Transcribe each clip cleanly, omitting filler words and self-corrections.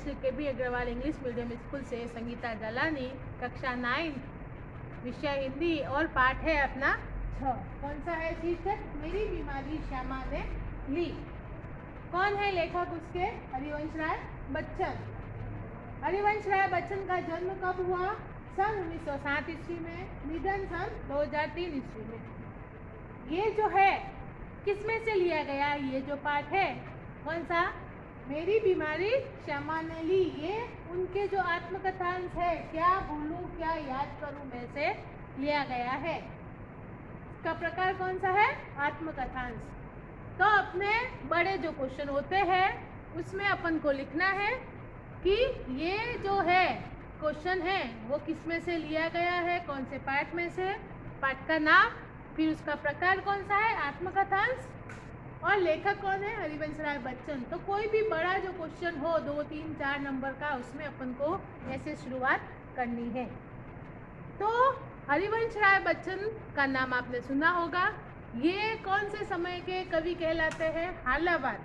Shri KB Agarwal English medium school से संगीता जलानी, कक्षा 9, विषय हिंदी और पाठ है अपना 6। कौन सा है शीर्षक? मेरी बीमारी श्यामा ने ली। कौन है लेखक उसके? हरिवंश राय बच्चन। हरिवंश राय बच्चन का जन्म कब हुआ? सन 1907 ईस्वी में, निधन सन 2003 ईस्वी में। ये जो है किसमें से लिया गया? ये जो पाठ है कौन सा? मेरी बीमारी श्यामा ने ली। ये उनके जो आत्मकथांश है, क्या भूलूं क्या याद करूं में से लिया गया है। इसका प्रकार कौन सा है? आत्मकथांश। तो अपने बड़े जो क्वेश्चन होते हैं उसमें अपन को लिखना है कि ये जो है क्वेश्चन है वो किस में से लिया गया है, कौन से पाठ में से, पाठ का नाम, फिर उसका प्रकार कौन सा है, आत्मकथांश, और लेखक कौन है? हरिवंश राय बच्चन। तो कोई भी बड़ा जो क्वेश्चन हो 2, 3, 4 नंबर का, उसमें अपन को ऐसे शुरुआत करनी है। तो हरिवंश राय बच्चन का नाम आपने सुना होगा। ये कौन से समय के कवि कहलाते हैं? हालावाद।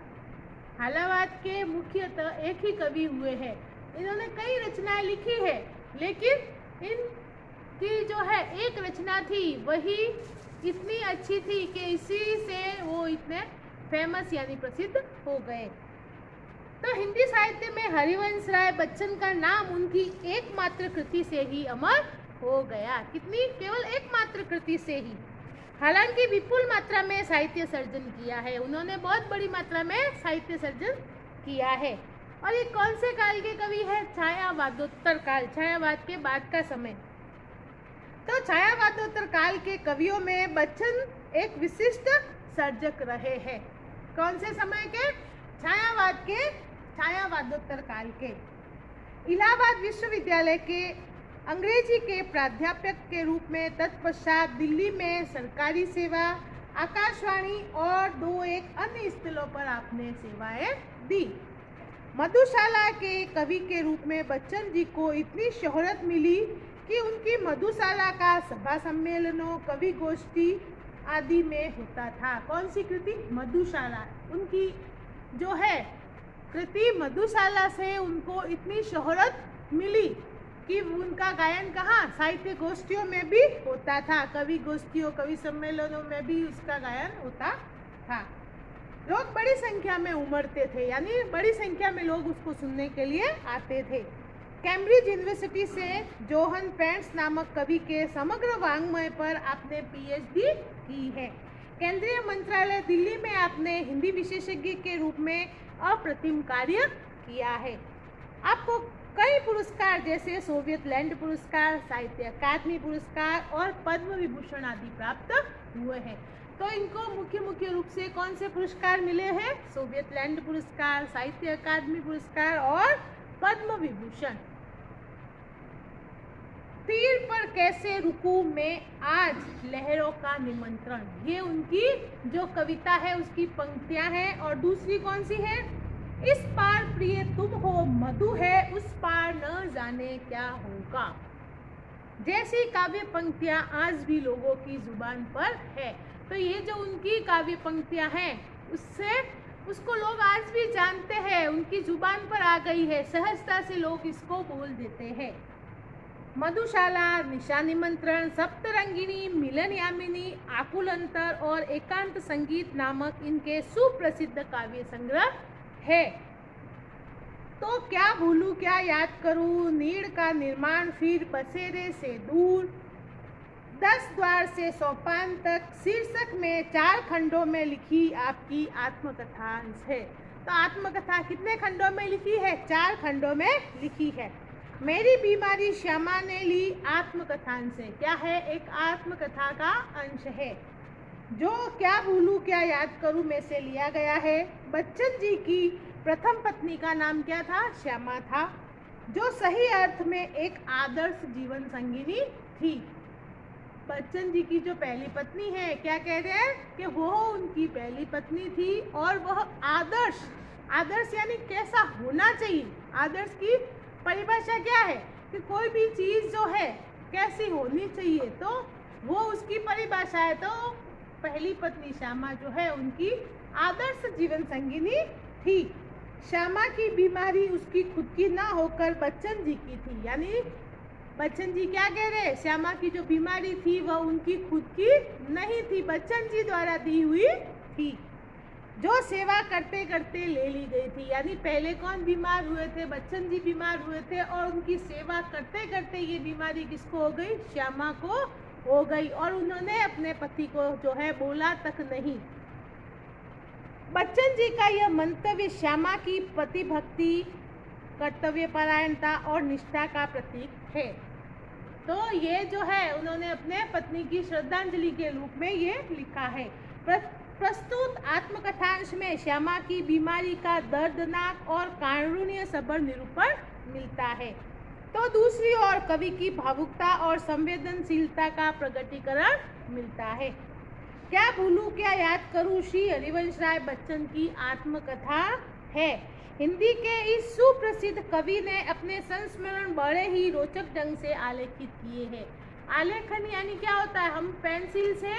हालावाद के मुख्यतः एक ही कवि हुए हैं। इन्होंने कई रचनाएं लिखी है, लेकिन इनकी जो है एक रचना थी वही इतनी अच्छी थी कि इसी से वो इतने फेमस यानी प्रसिद्ध हो गए। तो हिंदी साहित्य में हरिवंश राय बच्चन का नाम उनकी एकमात्र कृति से ही अमर हो गया। कितनी? केवल एकमात्र कृति से ही। हालांकि विपुल मात्रा में साहित्य सर्जन किया है, उन्होंने बहुत बड़ी मात्रा में साहित्य सर्जन किया है। और ये कौन से काल के कवि है? छायावादोत्तर काल, छायावाद के बाद का समय। तो छायावादोत्तर काल के कवियों में बच्चन एक विशिष्ट सर्जक रहे हैं। कौन से समय के? छायावाद के, छायावादोत्तर काल के। इलाहाबाद विश्वविद्यालय के अंग्रेजी के प्राध्यापक के रूप में, तत्पश्चात दिल्ली में सरकारी सेवा, आकाशवाणी और 2-1 अन्य स्थलों पर आपने सेवाएं दी। मधुशाला के कवि के रूप में बच्चन जी को इतनी शोहरत मिली कि उनकी मधुशाला का सभा सम्मेलनों, कवि गोष्ठी आदि में होता था। कौन सी कृति? मधुशाला। उनकी जो है कृति मधुशाला से उनको इतनी शोहरत मिली कि उनका गायन कहाँ? साहित्य गोष्ठियों में भी होता था। कवि गोष्ठियों, कवि सम्मेलनों में भी उसका गायन होता था। लोग बड़ी संख्या में उमड़ते थे, यानी बड़ी संख्या में लोग उसको सुनने के लिए आते थे। कैम्ब्रिज यूनिवर्सिटी से जोहन पेंट्स नामक कवि के समग्र वाङ्मय पर आपने PhD की है। केंद्रीय मंत्रालय दिल्ली में आपने हिंदी विशेषज्ञ के रूप में अप्रतिम कार्य किया है। आपको कई पुरस्कार जैसे सोवियत लैंड पुरस्कार, साहित्य अकादमी पुरस्कार और पद्म विभूषण आदि प्राप्त हुए हैं। तो इनको मुख्य रूप से कौन से पुरस्कार मिले हैं? सोवियत लैंड पुरस्कार, साहित्य अकादमी पुरस्कार और पद्म विभूषण। तीर पर कैसे रुकूं में आज लहरों का निमंत्रण, ये उनकी जो कविता है उसकी पंक्तियां हैं। और दूसरी कौन सी है? इस पार प्रिय तुम हो, मधु है उस पार न जाने क्या होगा। जैसी काव्य पंक्तियां आज भी लोगों की जुबान पर है। तो ये जो उनकी काव्य पंक्तियां हैं उसको लोग आज भी जानते हैं, उनकी जुबान पर आ गई है, सहजता से लोग इसको बोल देते हैं। मधुशाला, निशा निमंत्रण, सप्तरंगिणी, मिलन यामिनी, आकुल अंतर और एकांत संगीत नामक इनके सुप्रसिद्ध काव्य संग्रह है। तो क्या भूलूं क्या याद करूं, नीड़ का निर्माण, फिर बसेरे से दूर, 10 द्वार से सोपान तक शीर्षक में 4 खंडों में लिखी आपकी आत्मकथांश है। तो आत्मकथा कितने खंडों में लिखी है? 4 खंडों में लिखी है। मेरी बीमारी श्यामा ने ली आत्मकथांश है। क्या है? एक आत्मकथा का अंश है जो क्या भूलूं क्या याद करूं में से लिया गया है। बच्चन जी की प्रथम पत्नी का नाम क्या था? श्यामा था, जो सही अर्थ में एक आदर्श जीवन संगिनी थी। बच्चन जी की जो पहली पत्नी है, क्या कह रहे हैं कि वो उनकी पहली पत्नी थी और वह आदर्श यानी कैसा होना चाहिए। आदर्श की परिभाषा क्या है कि कोई भी चीज़ जो है कैसी होनी चाहिए, तो वो उसकी परिभाषा है। तो पहली पत्नी श्यामा जो है उनकी आदर्श जीवन संगिनी थी। श्यामा की बीमारी उसकी खुद की ना होकर बच्चन जी की थी। यानी बच्चन जी क्या कह रहे हैं, श्यामा की जो बीमारी थी वह उनकी खुद की नहीं थी, बच्चन जी द्वारा दी हुई थी, जो सेवा करते करते ले ली गई थी। यानी पहले कौन बीमार हुए थे, बच्चन जी बीमार हुए थे, और उनकी सेवा करते करते ये बीमारी किसको हो गई, श्यामा को हो गई, और उन्होंने अपने पति को जो है बोला तक नहीं। बच्चन जी का यह मंतव्य श्यामा की पति भक्ति, कर्तव्यपरायणता और निष्ठा का प्रतीक है। तो ये जो है उन्होंने अपने पत्नी की श्रद्धांजलि के रूप में ये लिखा है। प्रस्तुत आत्मकथांश में श्यामा की बीमारी का दर्दनाक और कारुण्य सभर निरूपण मिलता है, तो दूसरी ओर कवि की भावुकता और संवेदनशीलता का प्रकटीकरण मिलता है। क्या भूलूं क्या याद करूं श्री हरिवंश राय बच्चन की आत्मकथा है। हिंदी के इस सुप्रसिद्ध कवि ने अपने संस्मरण बड़े ही रोचक ढंग से आलेखित किए हैं। आलेखन यानी क्या होता है, हम पेंसिल से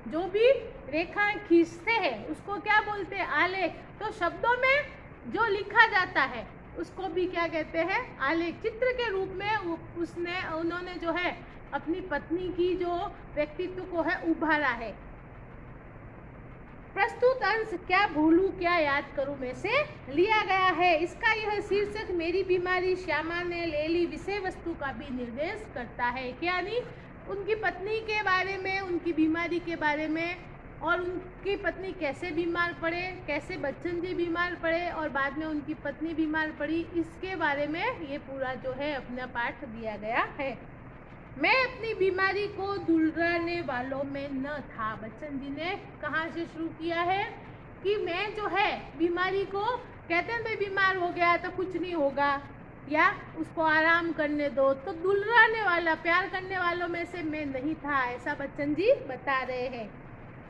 जो भी रेखाएं खींचते हैं उसको क्या बोलते हैं, आलेख। तो शब्दों में जो लिखा जाता है उसको भी क्या कहते हैं, आलेख। चित्र के रूप में उन्होंने जो है अपनी पत्नी की जो व्यक्तित्व को है उभारा है। प्रस्तुत अंश क्या भूलूं क्या याद करूं में से लिया गया है। इसका यह शीर्षक मेरी बीमारी श्यामा ने ले ली विषय वस्तु का भी निर्देश करता है। यानी उनकी पत्नी के बारे में, उनकी बीमारी के बारे में, और उनकी पत्नी कैसे बीमार पड़े, कैसे बच्चन जी बीमार पड़े और बाद में उनकी पत्नी बीमार पड़ी, इसके बारे में ये पूरा जो है अपना पाठ दिया गया है। मैं अपनी बीमारी को दुलराने वालों में न था। बच्चन जी ने कहाँ से शुरू किया है कि मैं जो है बीमारी को, कहते हैं भाई बीमार हो गया तो कुछ नहीं होगा या उसको आराम करने दो, तो दुलराने वाला, प्यार करने वालों में से मैं नहीं था, ऐसा बच्चन जी बता रहे हैं।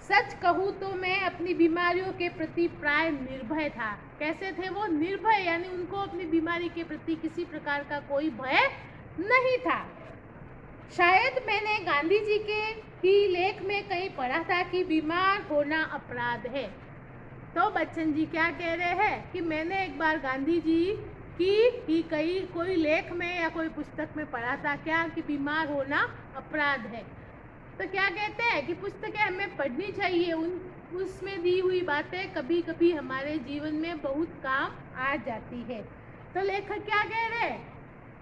सच कहूँ तो मैं अपनी बीमारियों के प्रति प्राय निर्भय था। कैसे थे वो, निर्भय, यानी उनको अपनी बीमारी के प्रति किसी प्रकार का कोई भय नहीं था। शायद मैंने गांधी जी के ही लेख में कहीं पढ़ा था कि बीमार होना अपराध है। तो बच्चन जी क्या कह रहे हैं कि मैंने एक बार गांधी जी की ही कहीं कोई लेख में या कोई पुस्तक में पढ़ा था क्या, कि बीमार होना अपराध है। तो क्या कहते हैं कि पुस्तकें हमें पढ़नी चाहिए, उसमें दी हुई बातें कभी कभी हमारे जीवन में बहुत काम आ जाती है। तो लेखक क्या कह रहे हैं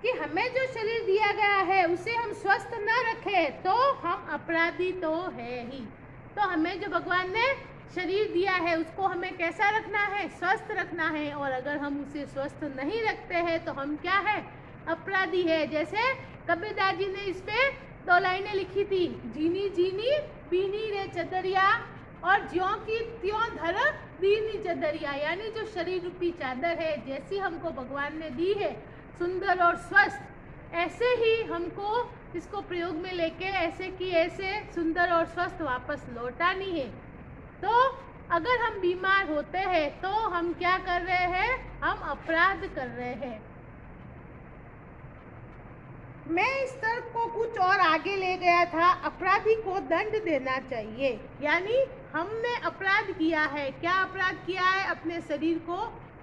कि हमें जो शरीर दिया गया है उसे हम स्वस्थ न रखें तो हम अपराधी तो है ही। तो हमें जो भगवान ने शरीर दिया है उसको हमें कैसा रखना है, स्वस्थ रखना है, और अगर हम उसे स्वस्थ नहीं रखते हैं तो हम क्या है, अपराधी है। जैसे कबीरदास जी ने इस पे 2 लाइनें लिखी थी, जीनी जीनी पीनी रे चदरिया और ज्यों की त्यों धर दीनी चदरिया। यानी जो शरीर रूपी चादर है जैसी हमको भगवान ने दी है सुंदर और स्वस्थ, ऐसे ही हमको इसको प्रयोग में लेके ऐसे की ऐसे सुंदर और स्वस्थ वापस लौटानी है। तो अगर हम बीमार होते हैं तो हम क्या कर रहे हैं, हम अपराध कर रहे हैं। मैं इस तर्क को कुछ और आगे ले गया था, अपराधी को दंड देना चाहिए। यानी हमने अपराध किया है, क्या अपराध किया है, अपने शरीर को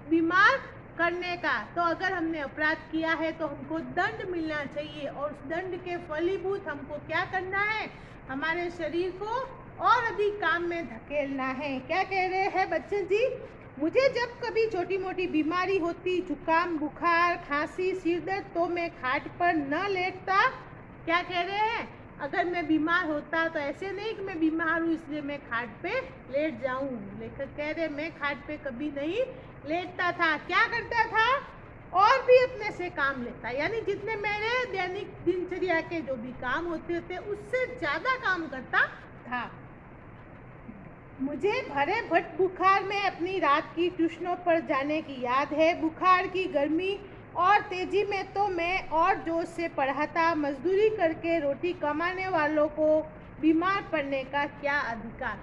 बीमार करने का। तो अगर हमने अपराध किया है तो हमको दंड मिलना चाहिए, और उस दंड के फलीभूत हमको क्या करना है, हमारे शरीर को और अधिक काम में धकेलना है। क्या कह रहे हैं बच्चन जी, मुझे जब कभी छोटी मोटी बीमारी होती, जुकाम, बुखार, खांसी, सिर दर्द, तो मैं खाट पर न लेटता। क्या कह रहे हैं, अगर मैं बीमार होता तो ऐसे नहीं कि मैं बीमार हूँ इसलिए मैं खाट पे लेट जाऊँ। लेखक कह रहे मैं खाट पे कभी नहीं लेटता था। क्या करता था, और भी अपने से काम लेता, यानी जितने मेरे दैनिक दिनचर्या के जो भी काम होते थे उससे ज़्यादा काम करता था। मुझे भरे भट बुखार में अपनी रात की ट्यूशनों पर जाने की याद है। बुखार की गर्मी और तेजी में तो मैं और जोश से पढ़ाता। मजदूरी करके रोटी कमाने वालों को बीमार पड़ने का क्या अधिकार।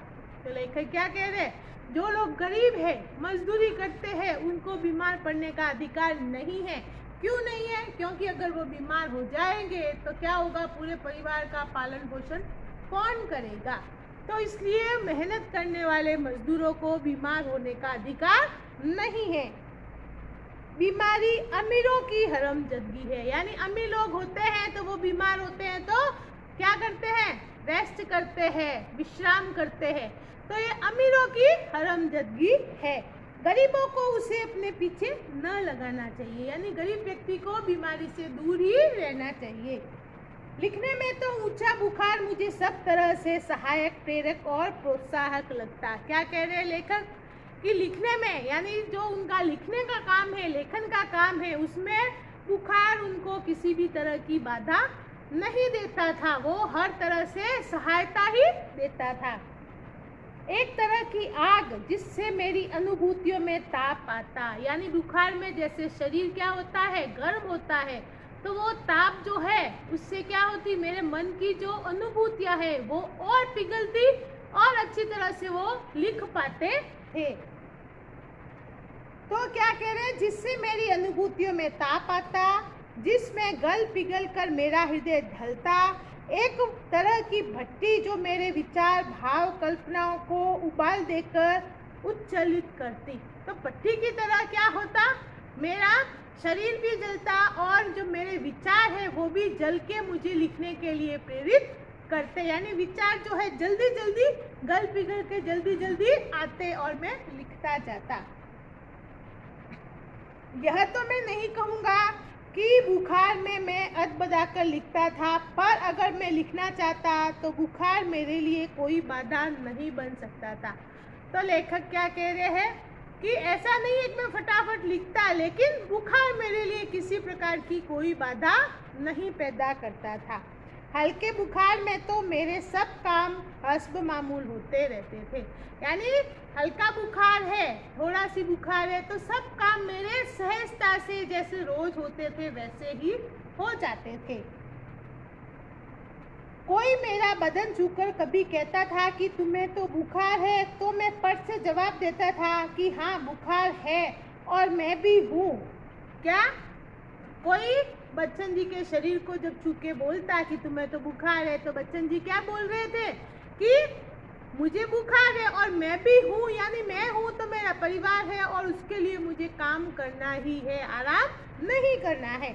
तो लेखक क्या कह रहे हैं, जो लोग गरीब है, मजदूरी करते हैं, उनको बीमार पड़ने का अधिकार नहीं है। क्यों नहीं है, क्योंकि अगर वो बीमार हो जाएंगे तो क्या होगा, पूरे परिवार का पालन पोषण कौन करेगा। तो इसलिए मेहनत करने वाले मजदूरों को बीमार होने का अधिकार नहीं है। बीमारी अमीरों की हरामजादगी है। यानी अमीर लोग होते हैं तो वो बीमार होते हैं तो क्या करते हैं, रेस्ट करते हैं, विश्राम करते हैं। तो ये अमीरों की हरामजादगी है। गरीबों को उसे अपने पीछे न लगाना चाहिए, यानी गरीब व्यक्ति को बीमारी से दूर ही रहना चाहिए। लिखने में तो ऊंचा बुखार मुझे सब तरह से सहायक, प्रेरक और प्रोत्साहक लगता। क्या कह रहे हैं लेखक कि लिखने में, यानी जो उनका लिखने का काम है, लेखन का काम है, उसमें बुखार उनको किसी भी तरह की बाधा नहीं देता था, वो हर तरह से सहायता ही देता था। एक तरह की आग जिससे मेरी अनुभूतियों में ताप आता। यानी बुखार में जैसे शरीर क्या होता है, गर्म होता है, तो वो ताप जो है उससे क्या होती, मेरे मन की जो अनुभूतियां है वो और पिघलती और अच्छी तरह से वो लिख पाते थे। तो क्या कह रहे हैं, जिससे मेरी अनुभूतियों में ताप आता, जिसमें गल पिघल कर मेरा हृदय ढलता, एक तरह की भट्टी जो मेरे विचार, भाव, कल्पनाओं को उबाल देकर उच्चलित करती। तो भट्टी की तरह क्या होता, मेरा शरीर भी जलता और जो मेरे विचार है वो भी जल के मुझे लिखने के लिए प्रेरित करते। यानी विचार जो है जल्दी जल्दी गल पिघल के जल्दी जल्दी आते और मैं लिखता जाता। यह तो मैं नहीं कहूँगा कि बुखार में मैं अदबदा कर लिखता था, पर अगर मैं लिखना चाहता तो बुखार मेरे लिए कोई बाधा नहीं बन सकता था। तो लेखक क्या कह रहे हैं कि ऐसा नहीं है कि मैं फटाफट लिखता, लेकिन बुखार मेरे लिए किसी प्रकार की कोई बाधा नहीं पैदा करता था। हल्के बुखार में तो मेरे सब काम हस्ब मामूल होते रहते थे। यानी हल्का बुखार है, थोड़ा सी बुखार है, तो सब काम मेरे सहजता से जैसे रोज होते थे वैसे ही हो जाते थे। कोई मेरा बदन छूकर कभी कहता था कि तुम्हें तो बुखार है, तो मैं पट से जवाब देता था कि हाँ बुखार है और मैं भी हूँ। क्या कोई बच्चन जी के शरीर को जब छू के बोलता कि तुम्हें तो बुखार है, तो बच्चन जी क्या बोल रहे थे कि मुझे बुखार है और मैं भी हूँ, यानी मैं हूँ तो मेरा परिवार है और उसके लिए मुझे काम करना ही है, आराम नहीं करना है।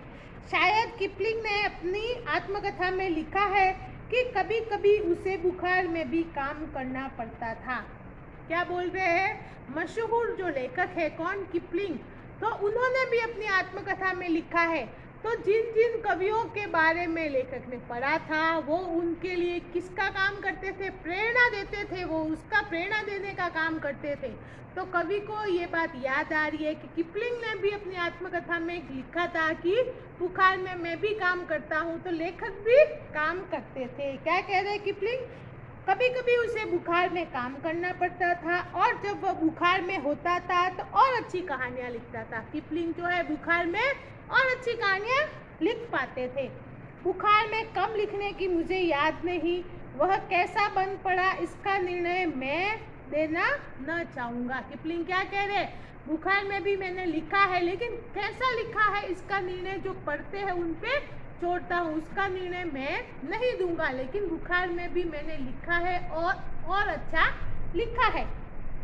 शायद किपलिंग ने अपनी आत्मकथा में लिखा है कि कभी कभी उसे बुखार में भी काम करना पड़ता था। क्या बोल रहे हैं, मशहूर जो लेखक है कौन, किपलिंग, तो उन्होंने भी अपनी आत्मकथा में लिखा है। तो जिन जिन कवियों के बारे में लेखक ने पढ़ा था वो उनके लिए किसका काम करते थे, प्रेरणा देते थे, वो उसका प्रेरणा देने का काम करते थे। तो कवि को ये बात याद आ रही है कि किपलिंग ने भी अपनी आत्मकथा में लिखा था कि बुखार में मैं भी काम करता हूँ, तो लेखक भी काम करते थे। क्या कह रहे हैं किपलिंग, कभी कभी उसे बुखार में काम करना पड़ता था और जब वह बुखार में होता था तो और अच्छी कहानियाँ लिखता था। किपलिंग जो है बुखार में और अच्छी कहानियाँ लिख पाते थे। बुखार में कम लिखने की मुझे याद नहीं, वह कैसा बन पड़ा इसका निर्णय मैं देना न चाहूँगा। किपलिंग क्या कह रहे हैं, बुखार में भी मैंने लिखा है, लेकिन कैसा लिखा है इसका निर्णय जो पढ़ते हैं उन पे छोड़ता हूँ, उसका निर्णय मैं नहीं दूंगा, लेकिन बुखार में भी मैंने लिखा है और अच्छा लिखा है।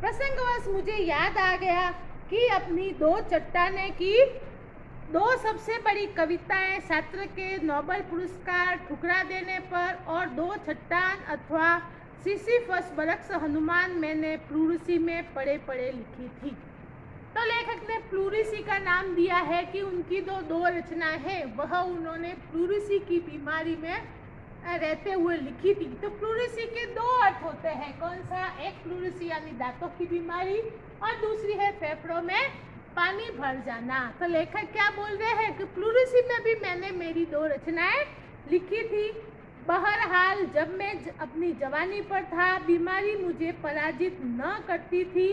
प्रसंगवश मुझे याद आ गया कि अपनी दो चट्टाने की दो सबसे बड़ी कविताएं छात्र के नोबेल पुरस्कार ठुकरा देने पर और दो चट्टान अथवा सिसिफस बरक्स हनुमान मैंने प्लूरसी में पढ़े पढ़े लिखी थी। तो लेखक ने प्लूरसी का नाम दिया है कि उनकी दो रचनाएं हैं, वह उन्होंने प्लूरसी की बीमारी में रहते हुए लिखी थी। तो प्लूरसी के दो अर्थ होते हैं, कौन सा, एक प्लूरसी यानी दांतों की बीमारी और दूसरी है फेफड़ों में पानी भर जाना। तो लेखक क्या बोल रहे हैं कि प्लूरसी में भी मैंने मेरी दो रचनाएं लिखी थी। बहरहाल जब मैं अपनी जवानी पर था बीमारी मुझे पराजित न करती थी,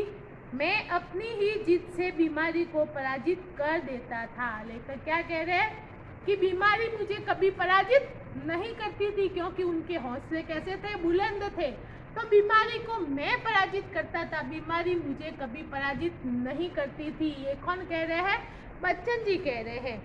मैं अपनी ही जिद से बीमारी को पराजित कर देता था। लेखक क्या कह रहे हैं कि बीमारी मुझे कभी पराजित नहीं करती थी, क्योंकि उनके हौसले कैसे थे, बुलंद थे। तो बीमारी को मैं पराजित करता था, बीमारी मुझे कभी पराजित नहीं करती थी। ये कौन कह रहे हैं, बच्चन जी कह रहे हैं।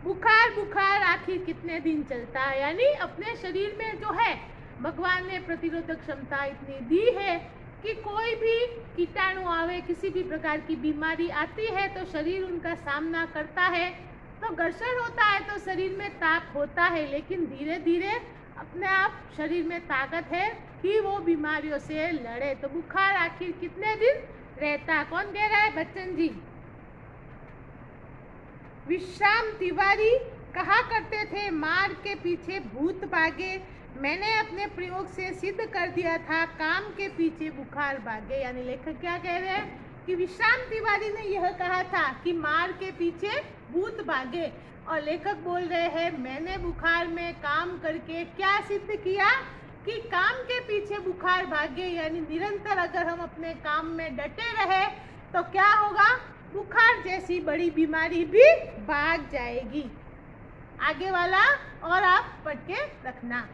बुखार बुखार आखिर कितने दिन चलता है, यानी अपने शरीर में जो है भगवान ने प्रतिरोधक क्षमता इतनी दी है कि कोई भी कीटाणु आवे, किसी भी प्रकार की बीमारी आती है तो शरीर उनका सामना करता है, तो घर्षण होता है तो शरीर में ताप होता है, लेकिन धीरे धीरे अपने आप शरीर में ताकत है कि वो बीमारियों से लड़े। तो बुखार आखिर कितने दिन रहता? कौन कह रहा है? बच्चन जी। विश्राम तिवारी कहा करते थे, मार के पीछे भूत भागे, मैंने अपने प्रयोग से सिद्ध कर दिया था, काम के पीछे बुखार भागे। यानी लेखक क्या कह रहे हैं कि विश्राम तिवारी ने यह कहा था कि मार के पीछे भूत भागे, और लेखक बोल रहे हैं मैंने बुखार में काम करके क्या सिद्ध किया कि काम के पीछे बुखार भागे। यानी निरंतर अगर हम अपने काम में डटे रहे तो क्या होगा? बुखार जैसी बड़ी बीमारी भी भाग जाएगी। आगे वाला और आप पढ़ के रखना।